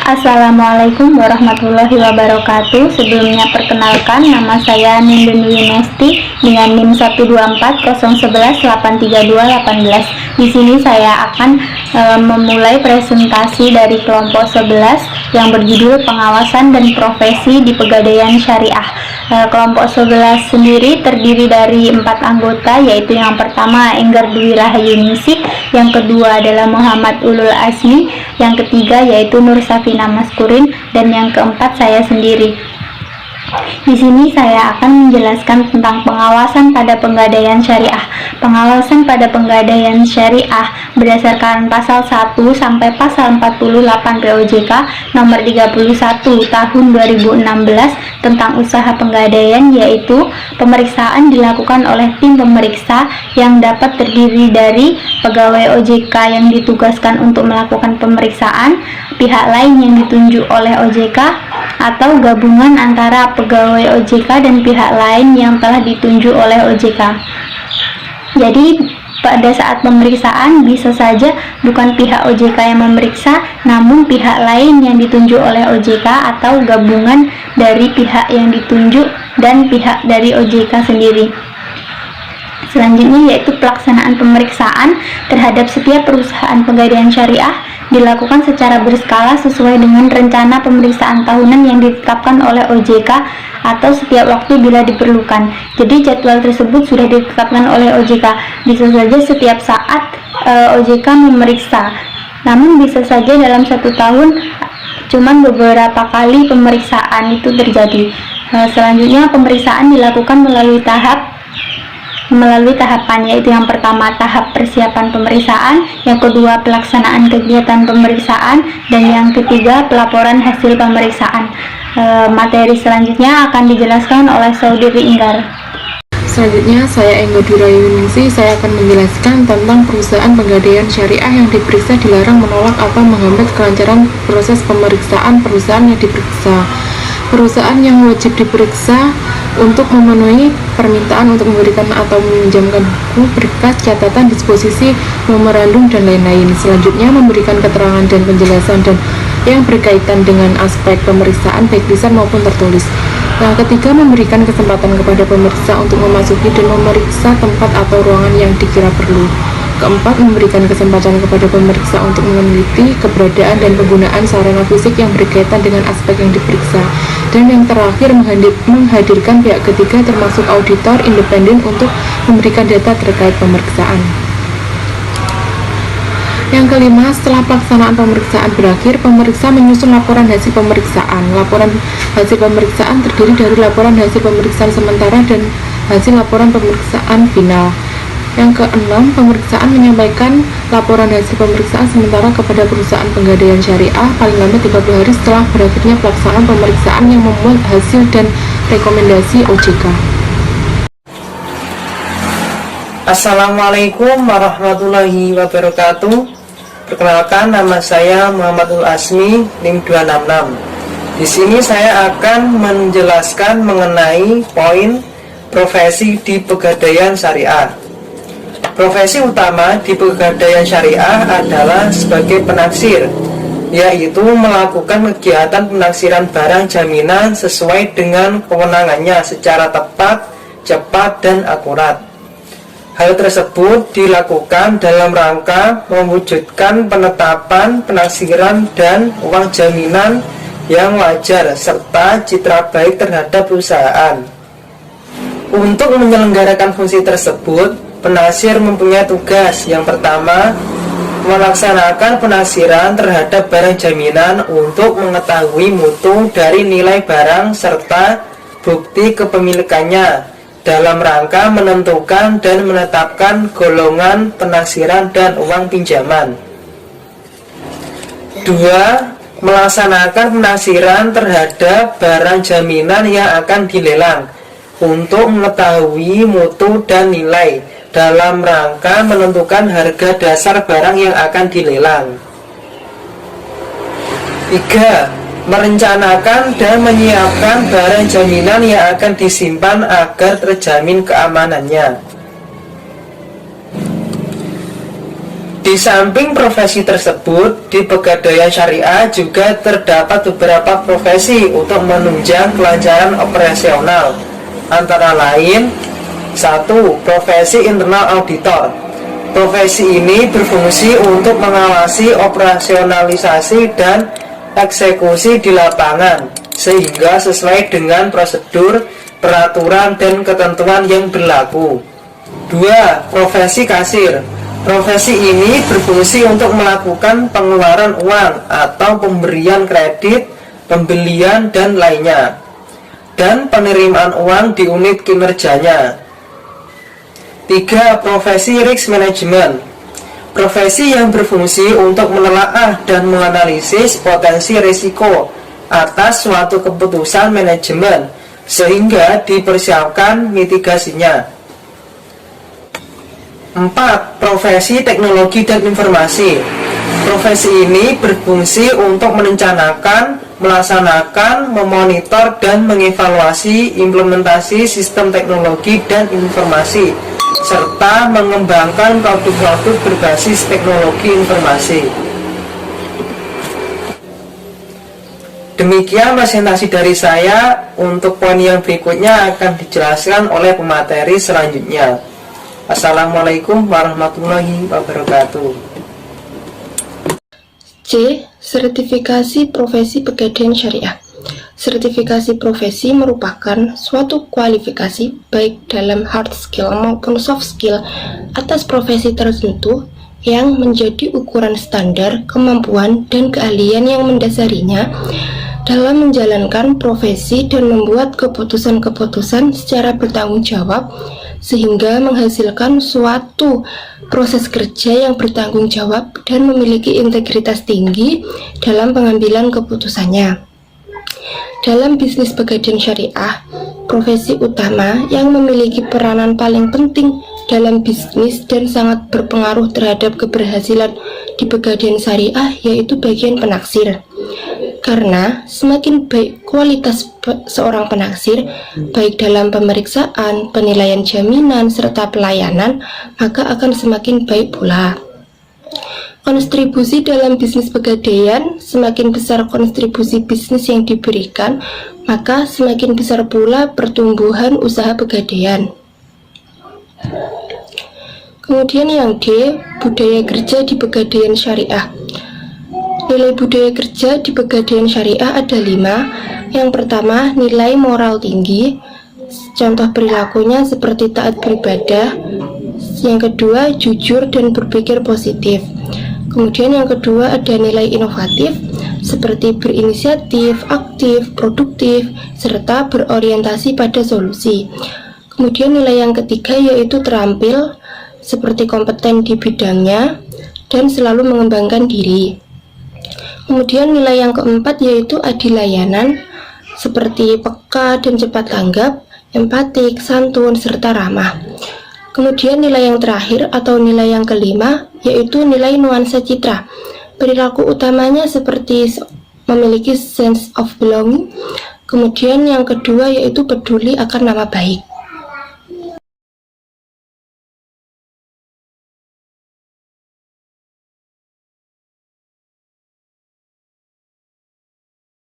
Assalamualaikum warahmatullahi wabarakatuh. Sebelumnya perkenalkan, nama saya Nindun Winesti dengan NIM 12401183218. Di sini saya akan memulai presentasi dari kelompok 11 yang berjudul Pengawasan dan Profesi di Pegadaian Syariah. Kelompok 11 sendiri terdiri dari 4 anggota, yaitu yang pertama Enggar Dwi Rahayuningsih, yang kedua adalah Muhammad Ulul Asmi, yang ketiga yaitu Nur Safina Maskurin, dan yang keempat saya sendiri. Di sini saya akan menjelaskan tentang pengawasan pada penggadaian syariah. Pengawasan pada penggadaian syariah berdasarkan pasal 1 sampai pasal 48 POJK nomor 31 tahun 2016 tentang usaha penggadaian, yaitu pemeriksaan dilakukan oleh tim pemeriksa yang dapat terdiri dari pegawai OJK yang ditugaskan untuk melakukan pemeriksaan, pihak lain yang ditunjuk oleh OJK, atau gabungan antara pegawai OJK dan pihak lain yang telah ditunjuk oleh OJK. Jadi pada saat pemeriksaan bisa saja bukan pihak OJK yang memeriksa, namun pihak lain yang ditunjuk oleh OJK atau gabungan dari pihak yang ditunjuk dan pihak dari OJK sendiri. Selanjutnya yaitu pelaksanaan pemeriksaan terhadap setiap perusahaan pegadaian syariah dilakukan secara berskala sesuai dengan rencana pemeriksaan tahunan yang ditetapkan oleh OJK atau setiap waktu bila diperlukan. Jadi jadwal tersebut sudah ditetapkan oleh OJK. Bisa saja setiap saat OJK memeriksa, namun bisa saja dalam 1 tahun cuman beberapa kali pemeriksaan itu terjadi. Selanjutnya pemeriksaan dilakukan melalui tahapan, yaitu yang pertama tahap persiapan pemeriksaan, yang kedua pelaksanaan kegiatan pemeriksaan, dan yang ketiga pelaporan hasil pemeriksaan. Materi selanjutnya akan dijelaskan oleh Saudari Enggar. Selanjutnya saya Enggar Dwi Rahayuningsih. Saya akan menjelaskan tentang perusahaan pegadaian syariah yang diperiksa dilarang menolak atau menghambat kelancaran proses pemeriksaan perusahaan yang diperiksa. Perusahaan yang wajib diperiksa untuk memenuhi permintaan untuk memberikan atau meminjamkan buku, berkas, catatan, disposisi, memorandum, dan lain-lain. Selanjutnya memberikan keterangan dan penjelasan dan yang berkaitan dengan aspek pemeriksaan baik lisan maupun tertulis. Yang ketiga, memberikan kesempatan kepada pemeriksa untuk memasuki dan memeriksa tempat atau ruangan yang dikira perlu. Keempat, memberikan kesempatan kepada pemeriksa untuk meneliti keberadaan dan penggunaan sarana fisik yang berkaitan dengan aspek yang diperiksa. Dan yang terakhir, menghadirkan pihak ketiga termasuk auditor independen untuk memberikan data terkait pemeriksaan. Yang kelima, setelah pelaksanaan pemeriksaan berakhir, pemeriksa menyusun laporan hasil pemeriksaan. Laporan hasil pemeriksaan terdiri dari laporan hasil pemeriksaan sementara dan hasil laporan pemeriksaan final. Yang keenam, pemeriksaan menyampaikan laporan hasil pemeriksaan sementara kepada perusahaan penggadaian syariah paling lambat 30 hari setelah berakhirnya pelaksanaan pemeriksaan yang memuat hasil dan rekomendasi OJK. Assalamualaikum warahmatullahi wabarakatuh. Perkenalkan, nama saya Muhammad Ulul Asmi, NIM 266. Di sini saya akan menjelaskan mengenai poin profesi di pegadaian syariah. Profesi utama di pegadaian syariah adalah sebagai penaksir, yaitu melakukan kegiatan penaksiran barang jaminan sesuai dengan kewenangannya secara tepat, cepat, dan akurat. Hal tersebut dilakukan dalam rangka mewujudkan penetapan penaksiran dan uang jaminan yang wajar serta citra baik terhadap perusahaan. Untuk menyelenggarakan fungsi tersebut, penaksir mempunyai tugas yang pertama, melaksanakan penaksiran terhadap barang jaminan untuk mengetahui mutu dari nilai barang serta bukti kepemilikannya dalam rangka menentukan dan menetapkan golongan penaksiran dan uang pinjaman. 2. Melaksanakan penaksiran terhadap barang jaminan yang akan dilelang untuk mengetahui mutu dan nilai dalam rangka menentukan harga dasar barang yang akan dilelang. 3. Merencanakan dan menyiapkan barang jaminan yang akan disimpan agar terjamin keamanannya. Di samping profesi tersebut, di Pegadaian Syariah juga terdapat beberapa profesi untuk menunjang kelancaran operasional. Antara lain, 1. Profesi internal auditor. Profesi ini berfungsi untuk mengawasi operasionalisasi dan eksekusi di lapangan, sehingga sesuai dengan prosedur, peraturan, dan ketentuan yang berlaku. 2. Profesi kasir. Profesi ini berfungsi untuk melakukan pengeluaran uang atau pemberian kredit, pembelian, dan lainnya, dan penerimaan uang di unit kinerjanya. 3. Profesi risk management. Profesi yang berfungsi untuk menelaah dan menganalisis potensi risiko atas suatu keputusan manajemen, sehingga dipersiapkan mitigasinya. 4. Profesi teknologi dan informasi. Profesi ini berfungsi untuk merencanakan, melaksanakan, memonitor, dan mengevaluasi implementasi sistem teknologi dan informasi, serta mengembangkan produk-produk berbasis teknologi informasi. Demikian presentasi dari saya. Untuk poin yang berikutnya akan dijelaskan oleh pemateri selanjutnya. Assalamualaikum warahmatullahi wabarakatuh. C. Sertifikasi profesi Pegadaian Syariah. Sertifikasi profesi merupakan suatu kualifikasi baik dalam hard skill maupun soft skill atas profesi tertentu yang menjadi ukuran standar kemampuan dan keahlian yang mendasarinya dalam menjalankan profesi dan membuat keputusan-keputusan secara bertanggung jawab, sehingga menghasilkan suatu proses kerja yang bertanggung jawab dan memiliki integritas tinggi dalam pengambilan keputusannya. Dalam bisnis Pegadaian Syariah, profesi utama yang memiliki peranan paling penting dalam bisnis dan sangat berpengaruh terhadap keberhasilan di Pegadaian Syariah yaitu bagian penaksir. Karena semakin baik kualitas seorang penaksir, baik dalam pemeriksaan, penilaian jaminan, serta pelayanan, maka akan semakin baik pula. Kontribusi dalam bisnis pegadaian, semakin besar kontribusi bisnis yang diberikan, maka semakin besar pula pertumbuhan usaha pegadaian. Kemudian yang D, budaya kerja di Pegadaian Syariah. Nilai budaya kerja di Pegadaian Syariah ada 5. Yang pertama, nilai moral tinggi. Contoh perilakunya seperti taat beribadah. Yang kedua, jujur dan berpikir positif. Kemudian yang kedua ada nilai inovatif, seperti berinisiatif, aktif, produktif, serta berorientasi pada solusi. Kemudian nilai yang ketiga yaitu terampil, seperti kompeten di bidangnya dan selalu mengembangkan diri. Kemudian nilai yang keempat yaitu adilayanan, seperti peka dan cepat tanggap, empatik, santun, serta ramah. Kemudian nilai yang terakhir atau nilai yang kelima yaitu nilai nuansa citra. Perilaku utamanya seperti memiliki sense of belonging. Kemudian yang kedua yaitu peduli akan nama baik.